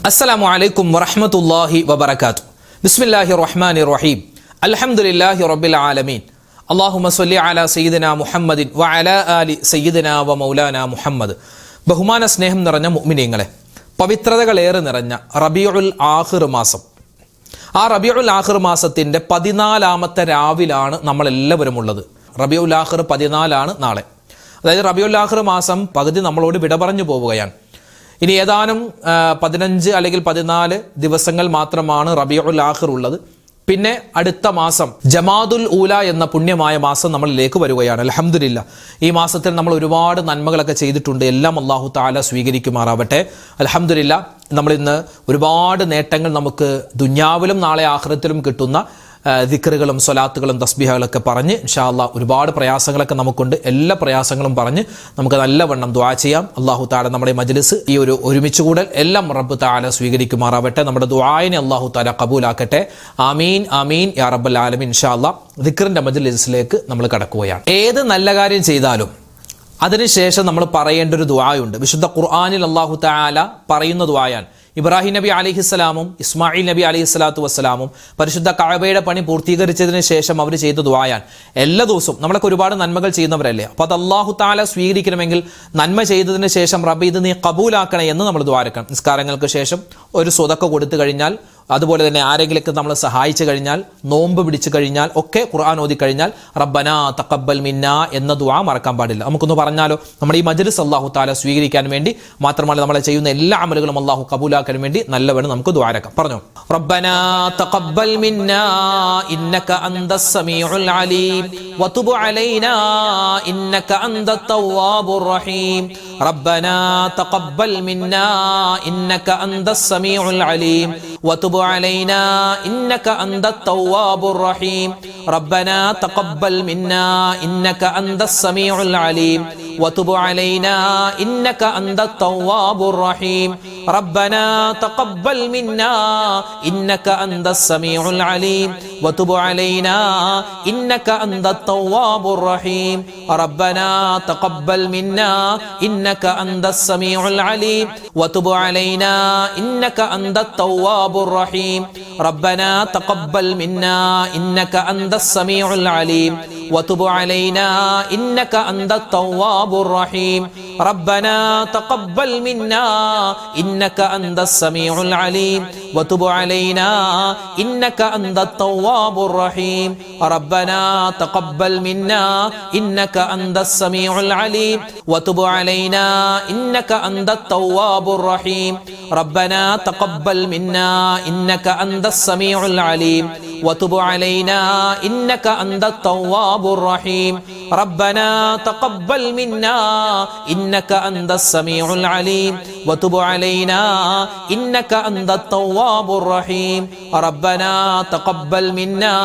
അസ്സലാമു അലൈക്കും വറഹ്മത്തുള്ളാഹി വബറകാതുഹു. ബിസ്മില്ലാഹിർ റഹ്മാനിർ റഹീം. അൽഹംദുലില്ലാഹി റബ്ബിൽ ആലമീൻ. അല്ലാഹുമ്മ സ്വല്ലി അലാ സയ്യിദിനാ മുഹമ്മദിൻ വഅലാ ആലി സയ്യിദിനാ വ മൗലാനാ മുഹമ്മദ്. ബഹുമാന സ്നേഹം നിറഞ്ഞ മുഅ്മിനീങ്ങളെ, പവിത്രതകളേറെ നിറഞ്ഞ റബീഉൽ ആഖിർ മാസം, ആ റബീഉൽ ആഖിർ മാസത്തിൻ്റെ 14-ാമത്തെ രാവിലാണ് നമ്മളെല്ലാവരും ഉള്ളത്. റബീഉൽ ആഖിർ 14 നാളെ. അതായത് റബീഉൽ ആഖിർ മാസം പകുതി നമ്മളോട് വിട പറഞ്ഞു പോവുകയാണ്. ഇനി ഏതാനും 15 അല്ലെങ്കിൽ 14 ദിവസങ്ങൾ മാത്രമാണ് റബീഉൽ ആഖിർ ഉള്ളത്. പിന്നെ അടുത്ത മാസം ജമാദുൽ ഊല എന്ന പുണ്യമായ മാസം നമ്മളിലേക്ക് വരികയാണ്. അൽഹംദുലില്ലാ, ഈ മാസത്തിൽ നമ്മൾ ഒരുപാട് നന്മകളൊക്കെ ചെയ്തിട്ടുണ്ട്. എല്ലാം അല്ലാഹു തആല സ്വീകരിക്കുമാറാവട്ടെ. അൽഹംദുലില്ലാ, നമ്മളിന്ന് ഒരുപാട് നേട്ടങ്ങൾ നമുക്ക് ദുനിയാവിലും നാളെ ആഖിറത്തിലും കിട്ടുന്ന ദിക്റുകളും സ്വലാത്തുകളും തസ്ബീഹകളൊക്കെ പറഞ്ഞ് ഇൻഷാ അല്ലാഹ് ഒരുപാട് പ്രയാസങ്ങളൊക്കെ നമുക്കുണ്ട്. എല്ലാ പ്രയാസങ്ങളും പറഞ്ഞ് നമുക്ക് നല്ലവണ്ണം ദുആ ചെയ്യാം. അല്ലാഹു തആല നമ്മുടെ മജ്ലിസ്, ഈ ഒരു ഒരുമിച്ച് കൂടൽ എല്ലാം റബ്ബ് തആല സ്വീകരിക്കുമാറാവട്ടെ. നമ്മുടെ ദുആയിനെ അല്ലാഹു തആല കബൂലാക്കട്ടെ. ആമീൻ ആമീൻ യാ റബ്ബൽ ആലമീൻ. ഇൻഷാ അല്ലാഹ് ദിക്റിന്റെ മജ്ലിസിലേക്ക് നമ്മൾ കടക്കുകയാണ്. ഏത് നല്ല കാര്യം ചെയ്താലും അതിനുശേഷം നമ്മൾ പറയേണ്ട ഒരു ദുആയുണ്ട്. വിശുദ്ധ ഖുർആനിൽ അല്ലാഹു തആല പറയുന്ന ദുആയാണ്. ഇബ്രാഹിം നബി അലൈഹിസ്സലാമും ഇസ്മായിൽ നബി അലൈഹിസ്സലാത്തു വസ്സലാമും പരിശുദ്ധ കഅബയുടെ പണി പൂർത്തീകരിച്ചതിന് ശേഷം അവർ ചെയ്ത ദുആയാണ്. എല്ലാ ദിവസവും നമ്മളൊക്കെ ഒരുപാട് നന്മകൾ ചെയ്യുന്നവരല്ലേ, അപ്പോൾ അത് അല്ലാഹു തആല സ്വീകരിക്കണമെങ്കിൽ നന്മ ചെയ്തതിന് ശേഷം റബ്ബ് ഇത് നീ കബൂലാക്കണേ എന്ന് നമ്മൾ ദുആരക്കണം. നിസ്കാരങ്ങൾക്ക് ശേഷം ഒരു സ്വതക്ക കൊടുത്തു കഴിഞ്ഞാൽ, അതുപോലെ തന്നെ ആരെങ്കിലൊക്കെ നമ്മൾ സഹായിച്ചു കഴിഞ്ഞാൽ, നോമ്പ് പിടിച്ചു കഴിഞ്ഞാൽ ഒക്കെ, ഖുർആൻ ഓതി കഴിഞ്ഞാൽ റബ്ബനാ തഖബ്ബൽ മിന്നാ എന്ന ദുആ മറക്കാൻ പാടില്ല. നമുക്കൊന്ന് പറഞ്ഞാലോ, നമ്മുടെ ഈ മജ്ലിസ് അല്ലാഹു തആല സ്വീകരിക്കാൻ വേണ്ടി മാത്രമല്ല, നമ്മൾ ചെയ്യുന്ന എല്ലാ അമലുകളും അല്ലാഹു കബൂലാക്കാൻ വേണ്ടി നല്ലവണ്ണം നമുക്ക് ദുആരക്കാം. പറഞ്ഞു, റബ്ബനാ തഖബ്ബൽ മിന്നാ ഇന്നക അന്തസ് സമീഉൽ അലീം വതുബ് അലൈനാ ഇന്നക അന്തത് തവ്വാബുർ റഹീം. റബ്ബനാ തഖബ്ബൽ മിന്നാ ഇന്നക അന്തസ് സമീഉൽ അലീം വതുബ് علينا إنك أنت التواب الرحيم. ربنا تقبل منا إنك أنت السميع العليم وتب علينا إنك أنت التواب الرحيم. ربنا تقبل منا إنك أنت السميع العليم وتب علينا إنك أنت التواب الرحيم. ربنا تقبل منا إنك أنت السميع العليم وتب علينا إنك أنت التواب الرحيم. ربنا تقبل منا إنك أنت السميع العليم وتب علينا إنك أنت التواب الرحيم. ربنا تقبل منا إنك أنت السميع العليم وتب علينا إنك أنت التواب الرحيم. ربنا تقبل منا إنك أنت السميع العليم وتب علينا إنك أنت التواب الرحيم. ربنا تقبل منا إنك أنت السميع العليم وتب علينا إنك أنت التواب الرحيم. ربنا تقبل منا إنك أنت السميع العليم وتب علينا إنك أنت التواب الرحيم. ربنا تقبل منا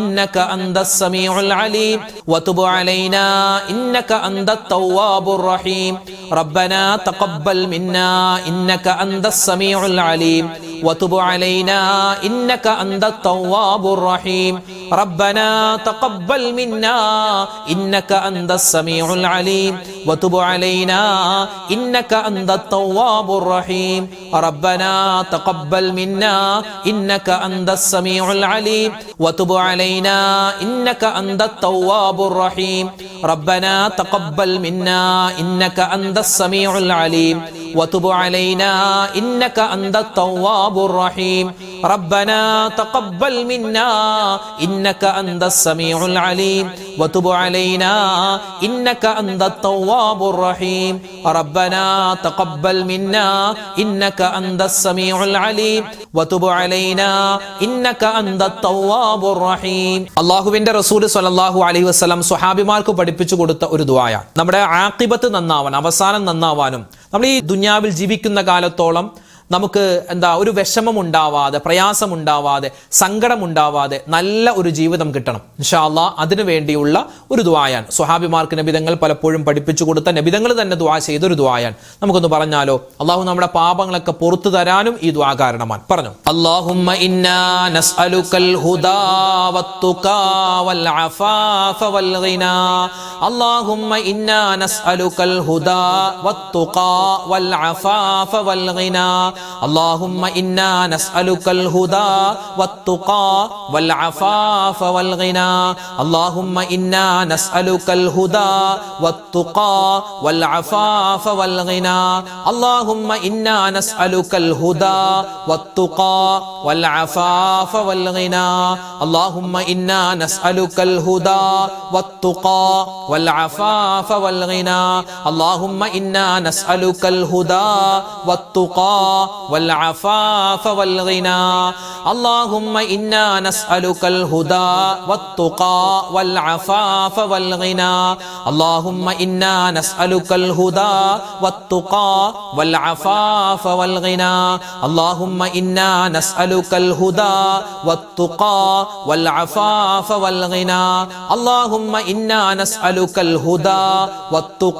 إنك أنت السميع العليم وتب علينا إنك أنت التواب الرحيم. ربنا تقبل منا إنك أنت السميع العليم وتب علينا إنك أنت التواب الرحيم. ربنا تقبل منا إنك أنت السميع العليم وتب علينا إنك أنت التواب الرحيم. ربنا تقبل منا إنك أنت السميع العليم وتب علينا إنك أنت التواب الرحيم. ربنا تقبل منا إنك أنت السميع العليم وتب علينا إنك أنت التواب الرحيم. ربنا تقبل منا إنك أنت السميع العليم وتب علينا إنك أنت التواب الرحيم. ربنا تقبل منا إنك أنت السميع العليم وتب علينا إنك أنت التواب الرحيم. അല്ലാഹുവിന്റെ റസൂൽ സ്വല്ലല്ലാഹു അലൈഹി വസല്ലം സ്വഹാബിമാർക്ക് പഠിപ്പിച്ചു കൊടുത്ത ഒരു ദുആയാണ്. നമ്മുടെ ആഖിബത്ത് നന്നാവാൻ, അവസാനം നന്നാവാനും, നമ്മൾ ഈ ദുനിയാവിൽ ജീവിക്കുന്ന കാലത്തോളം നമുക്ക് ഒരു വിഷമം ഉണ്ടാവാതെ, പ്രയാസം ഉണ്ടാവാതെ, സങ്കടം ഉണ്ടാവാതെ നല്ല ഒരു ജീവിതം കിട്ടണം. ഇൻഷാ അല്ലാഹ് അതിനു വേണ്ടിയുള്ള ഒരു ദുആയാണ്. സ്വഹാബിമാർക്ക് നബിതങ്ങൾ പലപ്പോഴും പഠിപ്പിച്ചു കൊടുത്ത, നബിതങ്ങൾ തന്നെ ദുആ ചെയ്തൊരു ദുആയാണ്. നമുക്കൊന്ന് പറഞ്ഞാലോ? അല്ലാഹു നമ്മുടെ പാപങ്ങളൊക്കെ പുറത്തു തരാനും ഈ ദുആ കാരണമാണ്. പറഞ്ഞു, അല്ലാഹുമ്മ ഇന്നാ നസ്അലുക്കൽ ഹുദാ വത്തുഖാ വൽ അഫാഫ വൽ ഗിനാ. അല്ലാഹുമ്മ ഇന്നാ നസ്അലുക്കൽ ഹുദാ വത്തുഖാ വൽ അഫാഫ വൽ ഗിനാ. اللهم إنا نسألك الهدى والتقى والعفاف والغنى اللهم إنا نسألك الهدى والتقى والعفاف والغنى اللهم إنا نسألك الهدى والتقى والعفاف والغنى اللهم إنا نسألك الهدى والتقى والعفاف والغنى اللهم إنا نسألك الهدى والتقى والعفاف والغنى اللهم إنا نسألك الهدى والتقى والعفاف والغنى اللهم إنا نسألك الهدى والتقى والعفاف والغنى اللهم إنا نسألك الهدى والتقى والعفاف والغنى اللهم إنا نسألك الهدى والتقى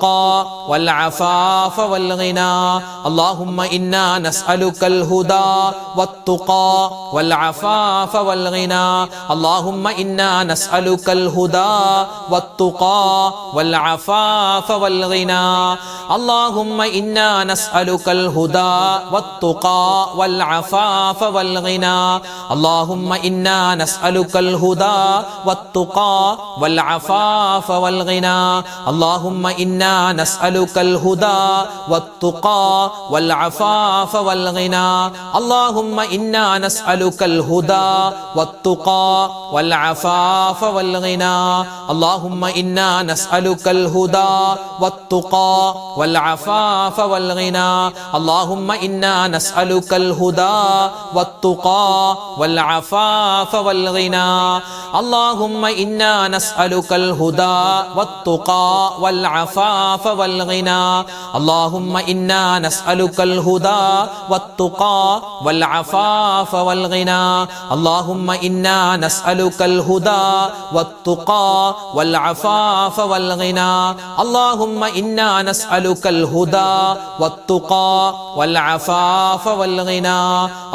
والعفاف والغنى اللهم إنا نسألك الهدى والتقى والعفاف والغنى اللهم إنا نسألك الهدى والتقى والعفاف والغنى اللهم إنا نسألك الهدى والتقى والعفاف والغنى اللهم إنا نسألك الهدى والتقى والعفاف والغنى اللهم إنا نسألك الهدى والتقى والعفاف والغنى اللهم إنا نسألك الهدى والتقى والعفاف والغنى اللهم إنا نسألك الهدى والتقى والعفاف والغنى اللهم إنا نسألك الهدى والتقى والعفاف والغنى اللهم إنا نسألك الهدى والتقى والعفاف والغنى اللهم إنا نسألك الهدى والتقى والعفاف والغنى اللهم إنا نسألك الهدى والتقى والعفاف والغنى اللهم إنا نسألك الهدى والتقى والعفاف والغنى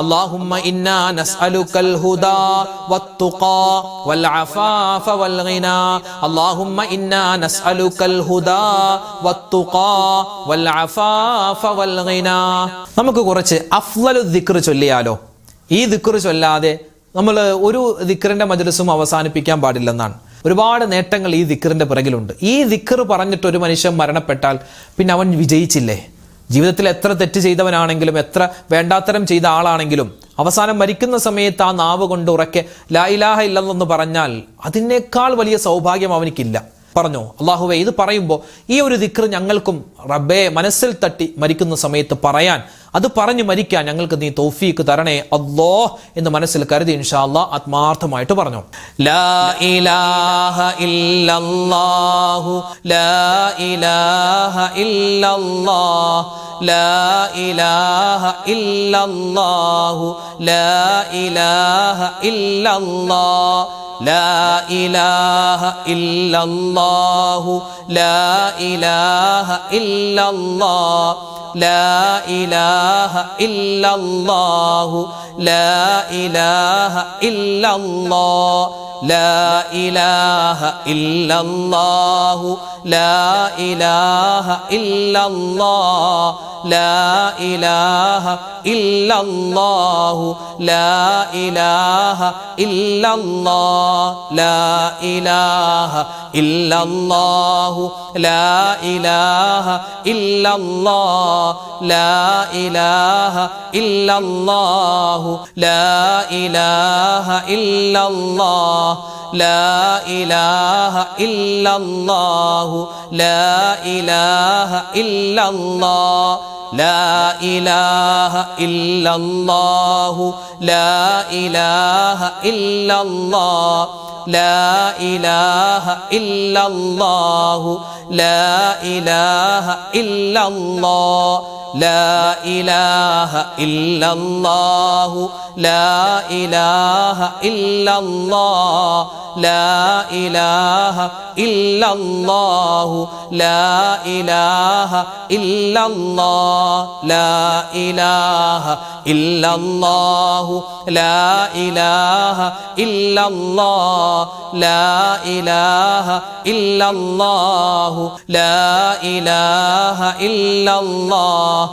اللهم إنا نسألك الهدى والتقى والعفاف والغنى اللهم إنا نسألك الهدى والتقى والعفاف والغنى നമുക്ക് കുറച്ച് അഫ്ളലു ദിക്ർ ചൊല്ലിയാലോ? ഈ ദിക്ർ ചൊല്ലാതെ നമ്മൾ ഒരു ദിക്റിന്റെ മജ്‌ലിസും അവസാനിപ്പിക്കാൻ പാടില്ലെന്നാണ്. ഒരുപാട് നേട്ടങ്ങൾ ഈ ദിക്റിന്റെ പിറകിലുണ്ട്. ഈ ദിക്ർ പറഞ്ഞിട്ട് ഒരു മനുഷ്യൻ മരണപ്പെട്ടാൽ പിന്നെ അവൻ വിജയിച്ചില്ലേ? ജീവിതത്തിൽ എത്ര തെറ്റ് ചെയ്തവനാണെങ്കിലും എത്ര വേണ്ടാത്തരം ചെയ്ത ആളാണെങ്കിലും അവസാനം മരിക്കുന്ന സമയത്ത് ആ നാവ് കൊണ്ട് ഉറക്കെ ലാ ഇലാഹ ഇല്ലല്ലാഹ് എന്ന് പറഞ്ഞാൽ അതിനേക്കാൾ വലിയ സൗഭാഗ്യം അവനിക്കില്ല. പറഞ്ഞോ അല്ലാഹുവേ, ഇത് പറയുമ്പോൾ ഈ ഒരു ദിക്ർ ഞങ്ങൾക്കും റബ്ബേ മനസ്സിൽ തട്ടി മരിക്കുന്ന സമയത്ത് പറയാൻ, അത് പറഞ്ഞു മരിക്കാൻ ഞങ്ങൾക്ക് നീ തൗഫീക്ക് തരണേ അല്ലാഹ് എന്ന് മനസ്സിൽ കരുതി ഇൻഷാ അല്ലാഹ് ആത്മാർത്ഥമായിട്ട് പറഞ്ഞു. ലാ ഇലാഹ ഇല്ലല്ലാഹു ലാ ഇലാഹ ഇല്ലല്ലാഹ് ലാ ഇലാഹ ഇല്ലല്ലാഹു ലാ ഇലാഹ ഇല്ലല്ലാഹ് ലാ ഇലാഹ ഇല്ലല്ലാഹു ലാ ഇലാഹ ഇല്ലല്ലാഹ് ലാ ഇലാഹ ഇല്ലല്ലാഹു ലാ ഇലാഹ ഇല്ലല്ലാഹ് ലാ ഇലാഹ ഇല്ലല്ലാഹു ലാ ഇലാഹ ഇല്ലല്ലാഹ് ലാ ഇലാഹ ഇല്ലല്ലാഹു ലാ ഇലാഹ ഇല്ലല്ലാഹ് ലാ ഇലാഹ ഇല്ലല്ലാഹു ലാ ഇലാഹ ഇല്ലല്ലാഹ് ലാ ഇലാഹ ഇല്ലല്ലാഹു ലാ ഇലാഹ ഇല്ലല്ലാഹ് ലാ ഇലാഹ ഇല്ലല്ലാഹു ലാ ഇലാഹ ഇല്ലല്ലാഹ് ലാ ഇലാഹ ഇല്ലല്ലാഹു ലാ ഇലാഹ ഇല്ലല്ലാഹ് ലാ ഇലാഹ ഇല്ലല്ലാഹു ലാ ഇലാഹ ഇല്ലല്ലാഹ് ലാ ഇലാഹ ഇല്ലല്ലാഹു ലാ ഇലാഹ ഇല്ലല്ലാഹ് ലാ ഇലാഹ ഇല്ലല്ലാഹു ലാ ഇലാഹ ഇല്ലല്ലാഹ് ലാ ഇലാഹ ഇല്ലല്ലാഹു ലാ ഇലാഹ ഇല്ലല്ലാഹ് ലാ ഇലാഹ ഇല്ലല്ലാഹു ലാ ഇലാഹ ഇല്ലല്ലാഹ്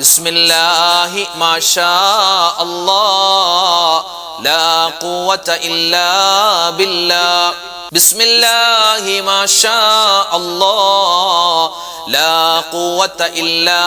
ബിസ്മില്ലാഹി മാഷാ അല്ലാഹ് ലാ ഖുവത ഇല്ലാ ബില്ലാഹ്. ബിസ്മില്ലാഹി മാഷാ അല്ലാഹ് ലാ ഖുവത ഇല്ലാ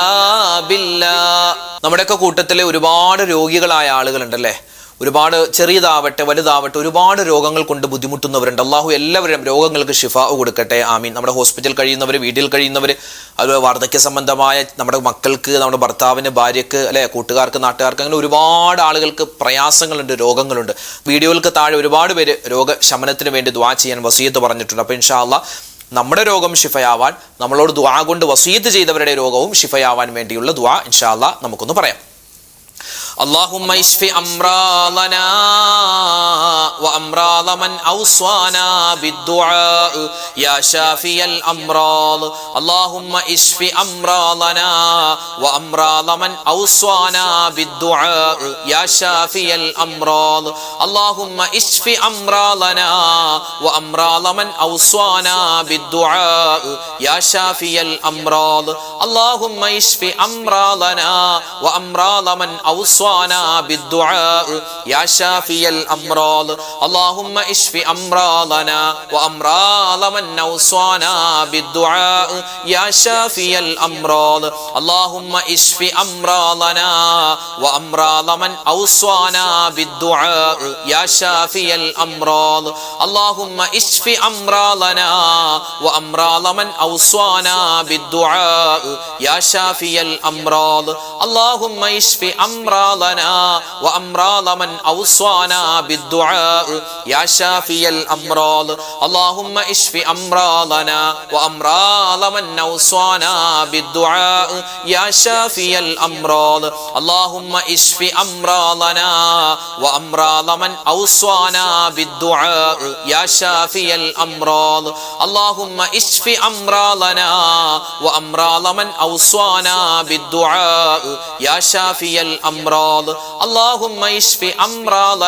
ബില്ലാഹ്. നമ്മുടെയൊക്കെ കൂട്ടത്തിലെ ഒരുപാട് രോഗികളായ ആളുകളുണ്ടല്ലേ. ഒരുപാട് ചെറിയതാവട്ടെ വലുതാവട്ടെ ഒരുപാട് രോഗങ്ങൾ കൊണ്ട് ബുദ്ധിമുട്ടുന്നവരുണ്ട്. അള്ളാഹു എല്ലാവരും രോഗങ്ങൾക്ക് ഷിഫാ കൊടുക്കട്ടെ, ആമീൻ. നമ്മുടെ ഹോസ്പിറ്റൽ കഴിയുന്നവർ, വീട്ടിൽ കഴിയുന്നവർ, അതുപോലെ വാർദ്ധക്യ സംബന്ധമായ നമ്മുടെ മക്കൾക്ക്, നമ്മുടെ ഭർത്താവിന്, ഭാര്യയ്ക്ക്, അല്ലെ, കൂട്ടുകാർക്ക്, നാട്ടുകാർക്ക്, അങ്ങനെ ഒരുപാട് ആളുകൾക്ക് പ്രയാസങ്ങളുണ്ട്, രോഗങ്ങളുണ്ട്. വീഡിയോകൾക്ക് താഴെ ഒരുപാട് പേര് രോഗശമനത്തിന് വേണ്ടി ദുആ ചെയ്യാൻ വസിയത്ത് പറഞ്ഞിട്ടുണ്ട്. അപ്പോൾ ഇൻഷാ അല്ലാഹ് നമ്മുടെ രോഗം ഷിഫയാവാൻ, നമ്മളോട് ദുആ കൊണ്ട് വസിയത്ത് ചെയ്തവരുടെ രോഗവും ഷിഫയാവാൻ വേണ്ടിയുള്ള ദുആ ഇൻഷാ അല്ലാഹ് നമുക്കൊന്ന് പറയാം. اللهم اشف أمراضنا وأمراض من أوصانا بالدعاء يا شافي الأمراض. اللهم اشف أمراضنا وأمراض من أوصانا بالدعاء يا شافي الأمراض. اللهم اشف أمراضنا وأمراض من أوصانا بالدعاء يا شافي الأمراض. اللهم اشف أمراضنا وأمراض من أوصانا بالدعاء يا شافي الأمراض. اللهم اشف أمراضنا وأمراض من أوصانا بالدعاء يا شافي الأمراض. اللهم اشف أمراضنا وأمراض من أوصانا بالدعاء يا شافي الأمراض. اللهم اشف أمراضنا وأمراض من أوصانا بالدعاء يا شافي الأمراض. اللهم اشف أمراضنا وأمراض من أوصانا بالدعاء يا شافي الأمراض. اللهم اشف أمراضنا وأمراض من أوصانا بالدعاء يا شافي الأمراض. اللهم اشف أمراضنا وأمراض من أوصانا بالدعاء يا شافي الأمراض. اللهم اشف أمراضنا وأمراض من أوصانا بالدعاء يا شافي الأمراض. اللهم اشف أمراضنا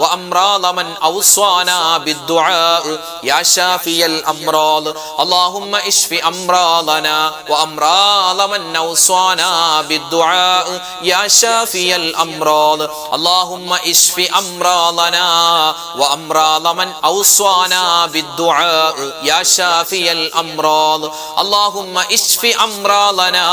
وأمراض من أوصانا بالدعاء يا شافي الأمراض. اللهم اشف أمراضنا وأمراض من أوصانا بالدعاء يا شافي الأمراض. اللهم اشف أمراضنا وأمراض من أوصانا بالدعاء يا شافي الأمراض. اللهم اشف أمراضنا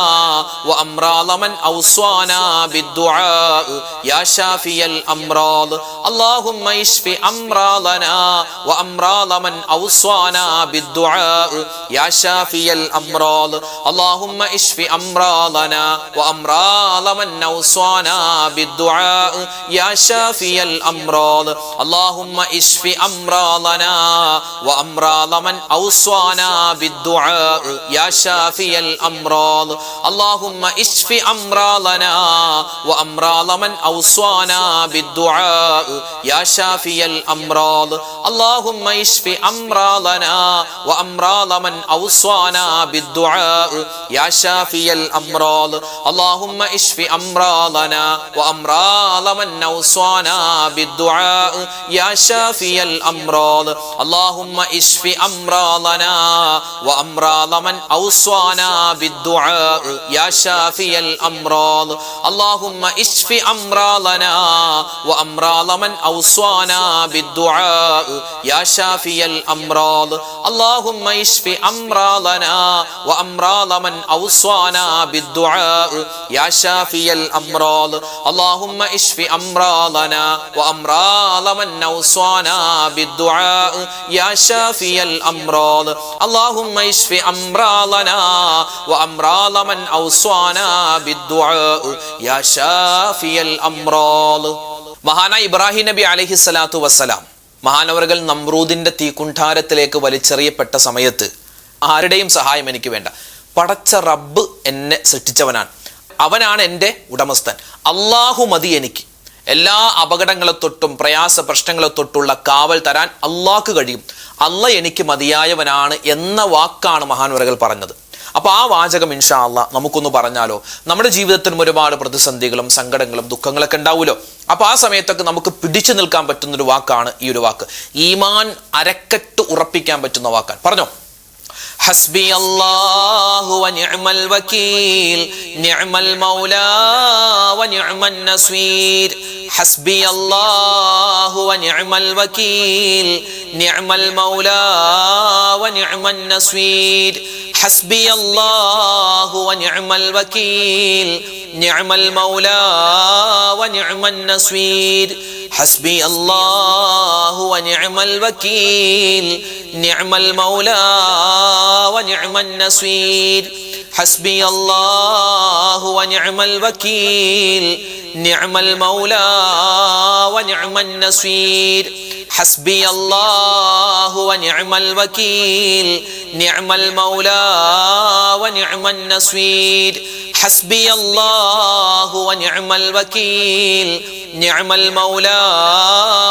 وأمراض من أوصانا بالدعاء يا شافي الأمراض. اللهم اشف أمراضنا وأمراض من أوصانا بالدعاء يا شافي الأمراض. اللهم اشف أمراضنا وأمراض من أوصانا بالدعاء يا شافي الأمراض. اللهم اشف أمراضنا وأمراض من أوصانا بالدعاء يا شافي الأمراض. اللهم اشف أمراضنا وأمراض من أوصانا بالدعاء يا شافي الأمراض. اللهم اشف أمراضنا وأمراض من أوصانا بالدعاء يا شافي الأمراض. اللهم اشف أمراضنا وأمراض من أوصانا بالدعاء يا شافي الأمراض. اللهم اشف أمراضنا وأمراض من أوصانا بالدعاء يا شافي الأمراض. اللهم اشف أمراضنا وأمراض من أوصانا بالدعاء يا شافي الأمراض. اللهم اشف أمراضنا وأمراض من أوصانا بالدعاء يا شافي الأمراض. اللهم اشف أمراضنا وأمراض من أوصانا بالدعاء يا شافي الأمراض. اللهم اشف أمراضنا وأمراض من أوصانا بالدعاء يا شافي الأمراض. മഹാനായ ഇബ്രാഹിം നബി അലൈഹി സ്വലാത്തു വസ്സലാം മഹാനവറുകൾ നമ്രൂദിന്റെ തീക്കുണ്ഠാരത്തിലേക്ക് വലിച്ചെറിയപ്പെട്ട സമയത്ത് ആരുടെയും സഹായം എനിക്ക് വേണ്ട, പടച്ച റബ്ബ് എന്നെ സൃഷ്ടിച്ചവനാണ്, അവനാണ് എൻ്റെ ഉടമസ്ഥൻ, അള്ളാഹു മതി എനിക്ക്, എല്ലാ അപകടങ്ങളെ തൊട്ടും പ്രയാസ പ്രശ്നങ്ങളെ തൊട്ടുള്ള കാവൽ തരാൻ അള്ളാഹ്ക്ക് കഴിയും, അള്ള എനിക്ക് മതിയായവനാണ് എന്ന വാക്കാണ് മഹാനവറുകൾ പറഞ്ഞത്. അപ്പോൾ ആ വാചകം ഇൻഷാ അല്ലാഹ് നമുക്കൊന്ന് പറഞ്ഞാലോ. നമ്മുടെ ജീവിതത്തിലും ഒരുപാട് പ്രതിസന്ധികളും സങ്കടങ്ങളും ദുഃഖങ്ങളൊക്കെ ഉണ്ടാവുമല്ലോ. അപ്പോൾ ആ സമയത്തൊക്കെ നമുക്ക് പിടിച്ചു നിൽക്കാൻ പറ്റുന്നൊരു വാക്കാണ് ഈ ഒരു വാക്ക്. ഈമാൻ അരക്കെട്ട് ഉറപ്പിക്കാൻ പറ്റുന്ന വാക്കാണ്. പറഞ്ഞോ, ഹസ്ബി അല്ലാഹു ونعم الوكيل نعم المولى ونعم النصير حسبي الله ونعم الوكيل نعم المولى ونعم النصير حسبي الله ونعم الوكيل نعم المولى ونعم النصير حسبي الله ونعم الوكيل نعم المولى ونعم النصير حسبي الله ونعم الوكيل نعم المولى ونعم النصير حسبي الله ونعم الوكيل نعم المولى ونعم النصير حسبي الله ونعم الوكيل نعم المولى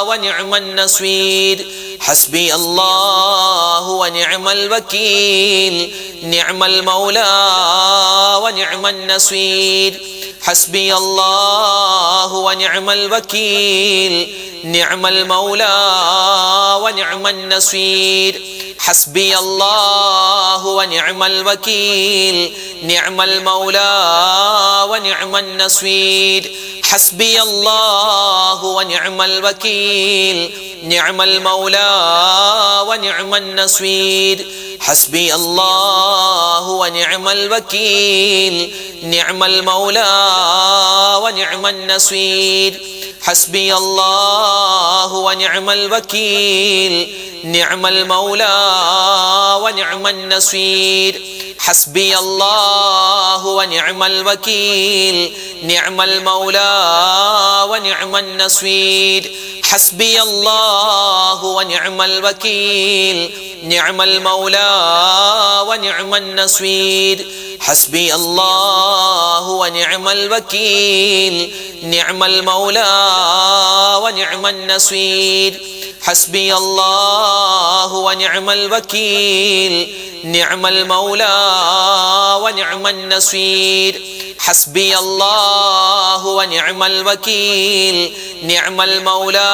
ونعم النصير حسبي الله ونعم الوكيل نعم المولى ونعم النصير حسبي الله ونعم الوكيل نعم المولى ونعم النصير حسبي الله ونعم الوكيل نعم المولى ونعم النصير حسبي الله ونعم الوكيل نعم المولى ونعم النصير حسبي الله ونعم الوكيل نعم المولى ونعم النصير حسبي الله ونعم الوكيل نعم المولى ونعم النصير حسبي الله ونعم الوكيل نعم المولى ونعم النصير حسبي الله ونعم الوكيل نعم المولى ونعم النصير حسبي الله ونعم الوكيل نعم المولى ونعم النصير حسبي الله ونعم الوكيل نعم المولى ونعم النصير حسبي الله ونعم الوكيل نعم المولى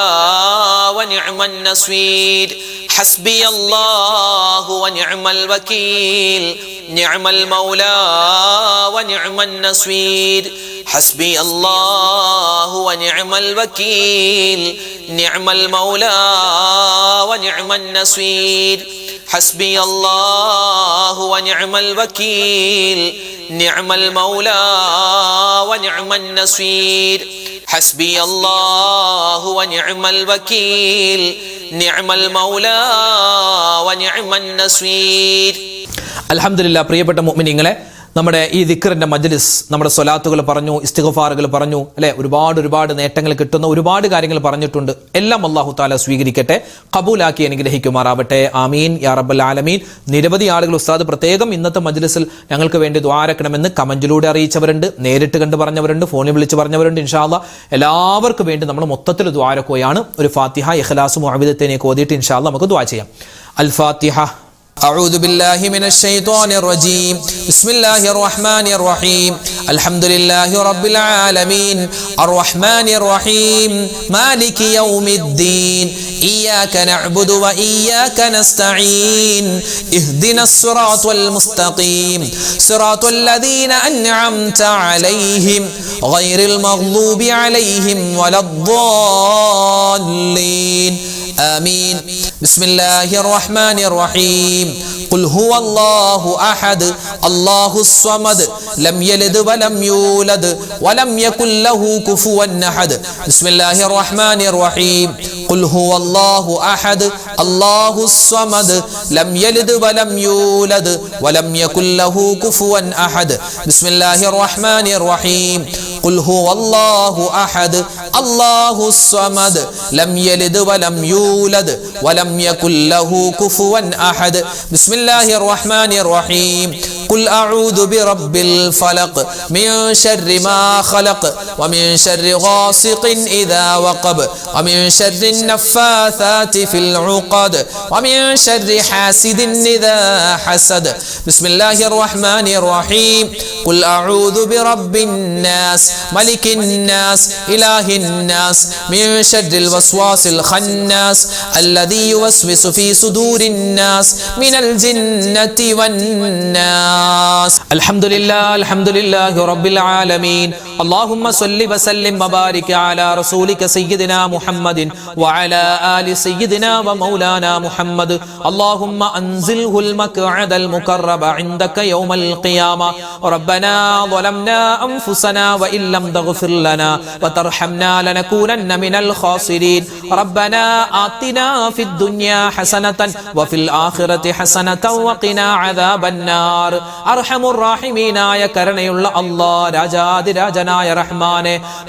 ونعم النصير حسبي الله ونعم الوكيل نعم المولى ونعم النصير حسبي الله ونعم الوكيل نعم المولى ونعم النصير حسبي الله ونعم الوكيل نعم المولى ونعم النصير حسبي الله ونعم الوكيل نعم المولى ونعم النصير അൽഹംദുലില്ലാ. പ്രിയപ്പെട്ട മുഅ്മിനീങ്ങളെ, നമ്മുടെ ഈ ദിക്റിന്റെ മജ്ലിസ്, നമ്മുടെ സ്വലാത്തുകൾ പറഞ്ഞു, ഇസ്തിഗ്ഫാറുകൾ പറഞ്ഞു, അല്ലെ, ഒരുപാട് നേട്ടങ്ങൾ കിട്ടുന്ന ഒരുപാട് കാര്യങ്ങൾ പറഞ്ഞിട്ടുണ്ട്. എല്ലാം അല്ലാഹു തആല സ്വീകരിക്കട്ടെ, ഖബൂലാക്കി അനുഗ്രഹിക്കുമാറാവട്ടെ. ആമീൻ യാ റബ്ബൽ ആലമീൻ. നിരവധി ആളുകൾ ഉസ്താദ് പ്രത്യേകം ഇന്നത്തെ മജ്ലിസിൽ ഞങ്ങൾക്ക് വേണ്ടി ദുആരക്കണമെന്ന് കമന്റിലൂടെ അറിയിച്ചവരുണ്ട്, നേരിട്ട് കണ്ട് പറഞ്ഞവരുണ്ട്, ഫോണിൽ വിളിച്ച് പറഞ്ഞവരുണ്ട്. ഇൻഷാ അല്ലാഹ് എല്ലാവർക്കും വേണ്ടി നമ്മൾ മൊത്തത്തിൽ ദുആരക്കുകയാണ്. ഒരു ഫാത്തിഹ, ഇഖ്ലാസ്, മുഅവ്വിദത്തൈനൊക്കെ ഓതിയിട്ട് ഇൻഷാ അല്ലാഹ് നമുക്ക് ദുആ ചെയ്യാം. അൽ ഫാത്തിഹ. أعوذ بالله من الشيطان الرجيم. بسم الله الرحمن الرحيم. الحمد لله رب العالمين الرحمن الرحيم مالك يوم الدين إياك نعبد وإياك نستعين اهدنا الصراط المستقيم صراط الذين أنعمت عليهم غير المغضوب عليهم ولا الضالين آمين. بسم الله الرحمن الرحيم. قل هو الله أحد الله الصمد لم يلد ولم يولد ولم يكن له كفوا أحد. بسم الله الرحمن الرحيم. قل هو الله أحد الله الصمد لم يلد ولم يولد ولم يكن له كفوا أحد. بسم الله الرحمن الرحيم. قل هو الله أحد الله الصمد لم يلد ولم يولد ولم يكن له كفوا أحد. بسم الله الرحمن الرحيم. قل أعوذ برب الفلق من شر ما خلق ومن شر غاسق إذا وقب ومن شر النفاثات في العقد ومن شر حاسد إذا حسد. بسم الله الرحمن الرحيم. قل أعوذ برب الناس ملك الناس إله الناس من شر الوسواس الخناس الذي يوسوس في صدور الناس من الجنة والناس. الناس. الحمد لله رب العالمين. اللهم صل وسلم وبارك على رسولك سيدنا محمد وعلى آل سيدنا ومولانا محمد. اللهم أنزله المقعد المقرب عندك يوم القيامة. ربنا ظلمنا أنفسنا وإن لم تغفر لنا وترحمنا لنكونن من الخاسرين. ربنا آتنا في الدنيا حسنة وفي الآخرة حسنة وقنا عذاب النار. أرحم الراحمين ആയ കരുണയുള്ള അല്ലാഹ്, രാജാതിരാജനായ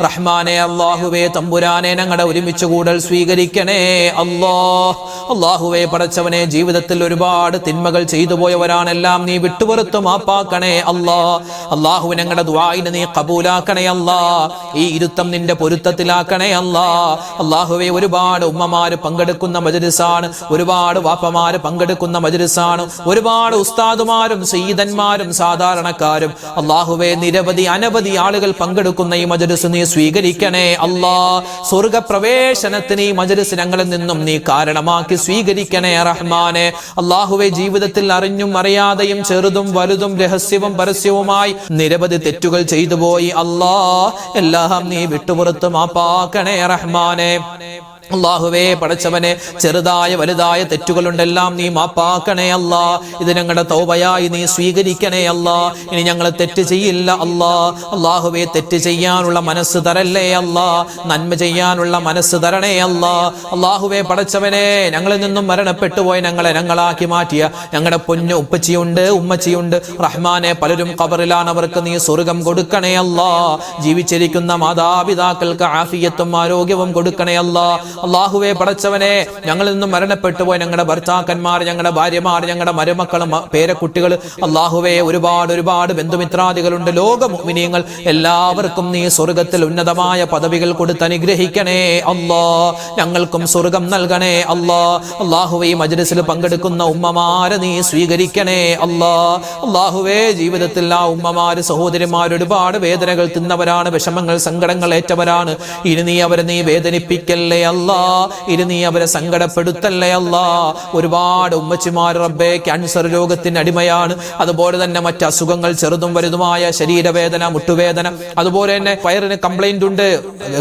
റഹ്മാനെ അല്ലാഹുവേ തമ്പുരാനെ ഞങ്ങളുടെ ഒരുമിച്ച് കൂടൽ സ്വീകരിക്കണേ അല്ലാഹുവേ. പടച്ചവനെ, ജീവിതത്തിൽ ഒരുപാട് തിന്മകൾ ചെയ്തു പോയവരാണെല്ലാം നീ വിട്ടുപുറത്ത് മാപ്പാക്കണേ അല്ലാഹു. ഞങ്ങളുടെ ദുആഇനെ നീ കബൂലാക്കണേ ഈ ഇരുത്തം നിന്റെ പൊരുത്തത്തിലാക്കണേ അല്ലാഹുവേ. ഒരുപാട് ഉമ്മമാര് പങ്കെടുക്കുന്ന മജ്‌ലിസാണ്, ഒരുപാട് വാപ്പമാര് പങ്കെടുക്കുന്ന മജ്‌ലിസാണ്, ഒരുപാട് ഉസ്താദുമാരും സയ്യിദന്മാരും സാധാരണക്കാരും അല്ലാഹുവേ അനവധി ആളുകൾ പങ്കെടുക്കുന്ന ഈ മജ്‌ലിസ് നീ സ്വീകരിക്കണേ സ്വർഗപ്രവേശനത്തിന് ഈ മജ്‌ലിസ് ഞങ്ങളിൽ നിന്നും നീ കാരണമാക്കി സ്വീകരിക്കണേ റഹ്മാനെ. അല്ലാഹുവേ, ജീവിതത്തിൽ അറിഞ്ഞും അറിയാതെയും ചെറുതും വലുതും രഹസ്യവും പരസ്യവുമായി നിരവധി തെറ്റുകൾ ചെയ്തു പോയി എല്ലാം നീ വിട്ടുപുറത്ത് മാപ്പാക്കണേ റഹ്മാനെ. അല്ലാഹുവേ, പടച്ചവനെ, ചെറുതായ വലുതായ തെറ്റുകളുണ്ടെല്ലാം നീ മാപ്പാക്കണേ ഇത് ഞങ്ങളുടെ തൗബയായി നീ സ്വീകരിക്കണേ ഇനി ഞങ്ങൾ തെറ്റ് ചെയ്യില്ല അല്ലാഹുവേ. തെറ്റ് ചെയ്യാനുള്ള മനസ്സ് തരല്ലേ നന്മ ചെയ്യാനുള്ള മനസ്സ് തരണേ അല്ലാഹുവേ. പടച്ചവനെ, ഞങ്ങളിൽ നിന്നും മരണപ്പെട്ടു പോയ ഞങ്ങളാക്കി മാറ്റിയ ഞങ്ങളുടെ പൊന്നു ഉപ്പച്ചിയുണ്ട്, ഉമ്മച്ചിയുണ്ട് റഹ്മാനെ. പലരും ഖബറിലാണ്, അവർക്ക് നീ സ്വർഗം കൊടുക്കണേ ജീവിച്ചിരിക്കുന്ന മാതാപിതാക്കൾക്ക് ആഫിയത്തും ആരോഗ്യവും കൊടുക്കണേ അല്ലാഹുവേ. പടച്ചവനെ, ഞങ്ങളിൽ നിന്നും മരണപ്പെട്ടു പോയ ഞങ്ങളുടെ ഭർത്താക്കന്മാർ, ഞങ്ങളുടെ ഭാര്യമാർ, ഞങ്ങളുടെ മരുമക്കളും പേരക്കുട്ടികൾ അല്ലാഹുവേ, ഒരുപാട് ബന്ധുമിത്രാദികളുണ്ട്. ലോക മുഅ്മിനീങ്ങൾ എല്ലാവർക്കും നീ സ്വർഗത്തിൽ ഉന്നതമായ പദവികൾ കൊടുത്ത് അനുഗ്രഹിക്കണേ ഞങ്ങൾക്കും സ്വർഗം നൽകണേ അല്ലാഹുവേ. ഈ മജ്‌ലിസിൽ പങ്കെടുക്കുന്ന ഉമ്മമാരെ നീ സ്വീകരിക്കണേ അല്ലാഹുവേ. ജീവിതത്തിൽ ആ ഉമ്മമാര് സഹോദരിമാർ ഒരുപാട് വേദനകൾ തിന്നവരാണ്, വിഷമങ്ങൾ സങ്കടങ്ങൾ ഏറ്റവരാണ്. ഇനി നീ അവരെ വേദനിപ്പിക്കല്ലേ ഇനി നീ അവരെ സങ്കടപ്പെടുത്തല്ലേ ഒരുപാട് ഉമ്മച്ചിമാർ റബ്ബേ ക്യാൻസർ രോഗത്തിന് അടിമയാണ്, അതുപോലെ തന്നെ മറ്റ് അസുഖങ്ങൾ ചെറുതും വലുതുമായ ശരീരവേദന, മുട്ടുവേദന, അതുപോലെ തന്നെ വയറിന് കംപ്ലൈന്റ് ഉണ്ട്,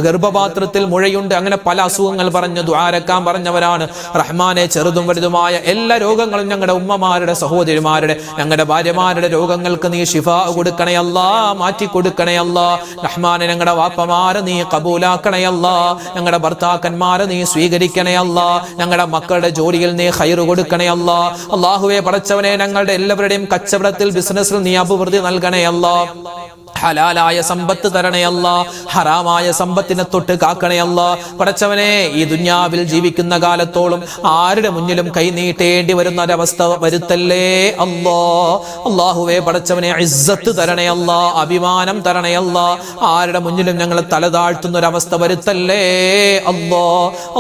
ഗർഭപാത്രത്തിൽ മുഴയുണ്ട്, അങ്ങനെ പല അസുഖങ്ങൾ പറഞ്ഞ് ദുആരക്കാൻ പറഞ്ഞവരാണ് റഹ്മാനെ. ചെറുതും വലുതുമായ എല്ലാ രോഗങ്ങളും ഞങ്ങളുടെ ഉമ്മമാരുടെ, സഹോദരിമാരുടെ, ഞങ്ങളുടെ ഭാര്യമാരുടെ രോഗങ്ങൾക്ക് നീ ശിഫാ കൊടുക്കണേ മാറ്റി കൊടുക്കണേ റഹ്മാനെ. ഞങ്ങളുടെ വാപ്പമാരെ നീ കബൂലാക്കണേ ഞങ്ങളുടെ ഭർത്താക്കന്മാരെ നീ സ്വീകരിക്കണേ ഞങ്ങളുടെ മക്കളുടെ ജോലിയിൽ നീ ഖൈർ കൊടുക്കണേ അല്ലാഹുവേ. പടച്ചവനെ, ഞങ്ങളുടെ എല്ലാവരുടെയും കച്ചവടത്തിൽ, ബിസിനസ്സിൽ നീ അഭിവൃദ്ധി നൽകണേ ഹലാലായ സമ്പത്ത് തരണേ ഹറാമായ സമ്പത്തിനെ തൊട്ട് കാക്കണേ പടച്ചവനെ, ഈ ദുനിയാവിൽ ജീവിക്കുന്ന കാലത്തോളം ആരുടെ മുന്നിലും കൈ നീട്ടേണ്ടി വരുന്ന ഒരവസ്ഥ വരുത്തല്ലേ അല്ലാഹുവേ. പടച്ചവനെ, ഇസ്സത്ത് തരണേ അഭിമാനം തരണേ ആരുടെ മുന്നിലും ഞങ്ങൾ തല താഴ്ത്തുന്ന ഒരവസ്ഥ വരുത്തല്ലേ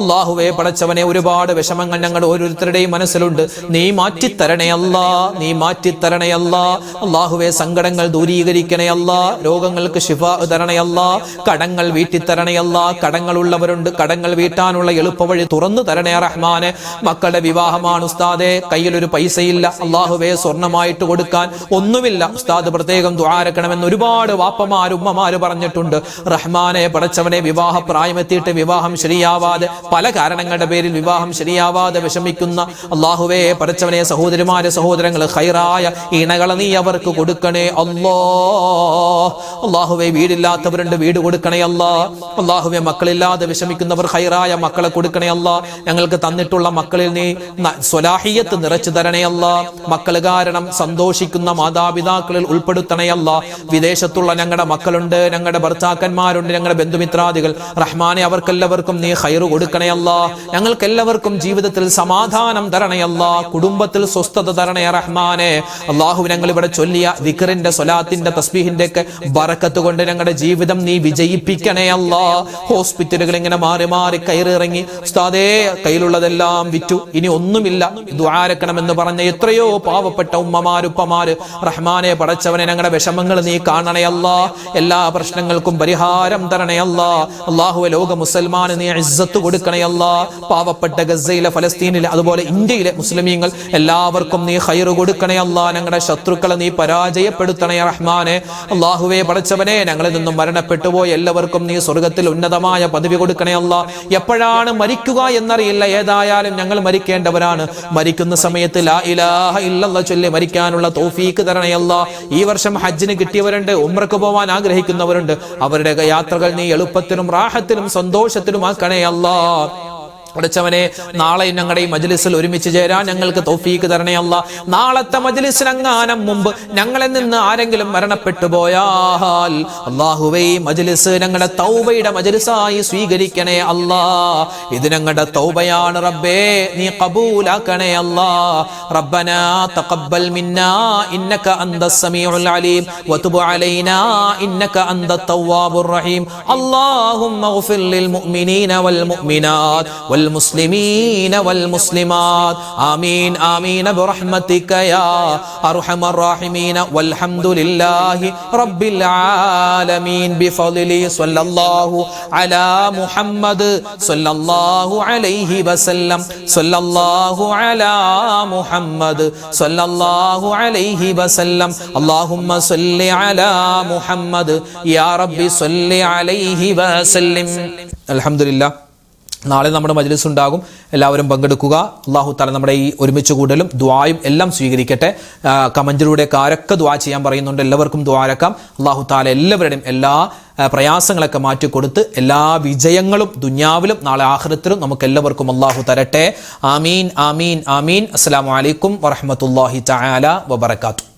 അല്ലാഹുവേ. പടച്ചവനെ, ഒരുപാട് വിഷമങ്ങൾ ഞങ്ങളുടെ ഓരോരുത്തരുടെയും മനസ്സിലുണ്ട്, നീ മാറ്റിത്തരണേ നീ മാറ്റിത്തരണേ അല്ലാഹുവേ. സങ്കടങ്ങൾ ദൂരീകരിക്കണേ രോഗങ്ങൾക്ക് ശിഫാ തരണേ കടങ്ങൾ വീട്ടി തരണേ കടങ്ങളുള്ളവരുണ്ട്, കടങ്ങൾ വീട്ടാനുള്ള എളുപ്പവഴി തുറന്നു തരണേ റഹ്മാനെ. മക്കളുടെ വിവാഹമാണ് ഉസ്താദേ, കയ്യിലൊരു പൈസയില്ല അല്ലാഹുവേ, സ്വർണമായിട്ട് കൊടുക്കാൻ ഒന്നുമില്ല ഉസ്താദ്, പ്രത്യേകം ദുആരക്കണമെന്ന് ഒരുപാട് വാപ്പമാര് ഉമ്മമാര് പറഞ്ഞിട്ടുണ്ട് റഹ്മാനെ. പടച്ചവനെ, വിവാഹ പ്രായമെത്തിയിട്ട് വിവാഹം ശരിയാവാതെ, പല കാരണങ്ങളുടെ പേരിൽ വിവാഹം ശരിയാവാതെ വിഷമിക്കുന്ന അല്ലാഹുവേ, പടച്ചവനെ, സഹോദരിമാരെ, സഹോദരങ്ങൾ, ഖൈറായ ഇണകളെ നീ അവർക്ക് കൊടുക്കണേ അല്ലാഹുവേ. വീടില്ലാത്തവരുണ്ട്, വീട് കൊടുക്കണേ അല്ലാഹുവേ. മക്കളില്ലാതെ വിഷമിക്കുന്നവർ ഖൈറായ മക്കളെ കൊടുക്കണേ ഞങ്ങൾക്ക് തന്നിട്ടുള്ള മക്കളിൽ നീ സ്വലാഹിയത്ത് നിറച്ചു തരണേ മക്കൾ കാരണം സന്തോഷിക്കുന്ന മാതാപിതാക്കളിൽ ഉൾപ്പെടുത്തണേ വിദേശത്തുള്ള ഞങ്ങളുടെ മക്കളുണ്ട്, ഞങ്ങളുടെ ഭർത്താക്കന്മാരുണ്ട്, ഞങ്ങളുടെ ബന്ധുമിത്രാദികൾ റഹ്മാനെ, അവർക്കെല്ലാവർക്കും നീ ഖൈർ കൊടുക്കണേ ഞങ്ങൾക്കെല്ലാവർക്കും ജീവിതത്തിൽ സമാധാനം തരണേ കുടുംബത്തിൽ സ്വസ്ഥത തരണേ റഹ്മാനെ. അല്ലാഹു, ഞങ്ങൾ ഇവിടെ ചൊല്ലിയ ദിക്റിന്റെ, സ്വലാത്തിന്റെ, തസ്ബീഹിന്റെ ഒക്കെ ബറക്കത്ത് കൊണ്ട് ഞങ്ങളുടെ ജീവിതം നീ വിജയിപ്പിക്കണേ അല്ലാ. ഹോസ്പിറ്റലുകൾ ഇങ്ങനെ മാറി മാറി കയറിയിറങ്ങി ഉസ്താദേ കയ്യിലുള്ളതെല്ലാം വിറ്റു, ഇനി ഒന്നുമില്ല, ദുആരക്കണമെന്ന് പറഞ്ഞ എത്രയോ പാവപ്പെട്ട ഉമ്മമാരുപ്പമാര്. റഹ്മാനെ പടച്ചവനെ, ഞങ്ങളുടെ വിഷമങ്ങൾ നീ കാണണേ അല്ലാ. എല്ലാ പ്രശ്നങ്ങൾക്കും പരിഹാരം തരണേ അല്ലാ. അല്ലാഹുവേ, ലോക മുസൽമാന് നീ ഇസ്സത്ത് കൊടുക്കണേ അല്ലാ. പാവപ്പെട്ട ഗസയിലെ, ഫലസ്തീനിലെ, അതുപോലെ ഇന്ത്യയിലെ മുസ്ലിമീങ്ങൾ എല്ലാവർക്കും നീ ഖൈർ കൊടുക്കണേ അല്ലാ. ഞങ്ങളുടെ ശത്രുക്കളെ നീ പരാജയപ്പെടുത്തണേ റഹ്മാനെ. അല്ലാഹുവേ പടച്ചവനെ, ഞങ്ങളിൽ നിന്നും മരണപ്പെട്ടു പോയ എല്ലാവർക്കും നീ സ്വർഗ്ഗത്തിൽ ഉന്നതമായ പദവി കൊടുക്കണേ അല്ലാ. എപ്പോഴാണ് മരിക്കുക എന്നറിയില്ല, ഏതായാലും ഞങ്ങൾ മരിക്കേണ്ടവരാണ്. മരിക്കുന്ന സമയത്ത് ലാ ഇലാഹ ഇല്ലല്ലാഹ് ചൊല്ലി മരിക്കാനുള്ള തൗഫീക്ക് തരണേ അല്ലാ. ഈ വർഷം ഹജ്ജിന് കിട്ടിയവരുണ്ട്, ഉംറക്ക് പോവാൻ ആഗ്രഹിക്കുന്നവരുണ്ട്. അവരുടെ യാത്രകൾ നീ എളുപ്പത്തിനും റാഹത്തിനും സന്തോഷത്തിനും ആക്കണേ അല്ലാ. പടച്ചവനെ, നാളെ ഞങ്ങളുടെ ഈ മജ്ലിസിൽ ഒരുമിച്ച് ചേരാൻ ഞങ്ങൾക്ക് തൗഫീക്ക് തരണേ അല്ലാ. നാളത്തെ മജ്ലിസിനെങ്ങാനും മുമ്പ് ഞങ്ങളിൽ നിന്ന് ആരെങ്കിലും മരണപ്പെട്ടു പോയാൽ അല്ലാഹുവേ, ഈ മജ്ലിസ് ഞങ്ങളുടെ തൗബയുടെ മജ്ലിസായി സ്വീകരിക്കണേ അല്ലാ. ഇത് ഞങ്ങളുടെ തൗബയാണ് റബ്ബേ, നീ ഖബൂലാക്കണേ അല്ലാ. റബ്ബനാ തഖബ്ബൽ മിന്നാ ഇന്നക അന്തസ് സമീഉൽ അലീം വതുബ് അലൈനാ ഇന്നക അന്തത് തവ്വാബുർ റഹീം. അല്ലാഹുമ്മഗ്ഫിർ ലിൽ മുഅ്മിനീന വൽ മുഅ്മിനാത് والمسلمين والمسلمات آمين آمين برحمتك يا أرحم الراحمين والحمد لله رب العالمين بفضله صلى الله على محمد صلى الله عليه وسلم صلى الله على محمد صلى الله عليه وسلم اللهم صل على محمد يا رب صل عليه وسلم. الحمد لله. നാളെ നമ്മുടെ മജ്ലിസ് ഉണ്ടാകും, എല്ലാവരും പങ്കെടുക്കുക. അല്ലാഹു തആല നമ്മുടെ ഈ ഒരുമിച്ച് കൂടലും ദുആയും എല്ലാം സ്വീകരിക്കട്ടെ. കമന്റിലൂടെ ആരൊക്കെ ദുആ ചെയ്യാൻ പറയുന്നുണ്ട്, എല്ലാവർക്കും ദുആരക്കാം. അല്ലാഹു തആല എല്ലാവരുടെയും എല്ലാ പ്രയാസങ്ങളൊക്കെ മാറ്റിക്കൊടുത്ത് എല്ലാ വിജയങ്ങളും ദുനിയാവിലും നാളെ ആഖിറത്തിലും നമുക്ക് എല്ലാവർക്കും അല്ലാഹു തരട്ടെ. ആമീൻ ആമീൻ ആമീൻ. അസ്സലാമു അലൈക്കും വറഹ്മത്തുള്ളാഹി തആല വബറകാതുഹു.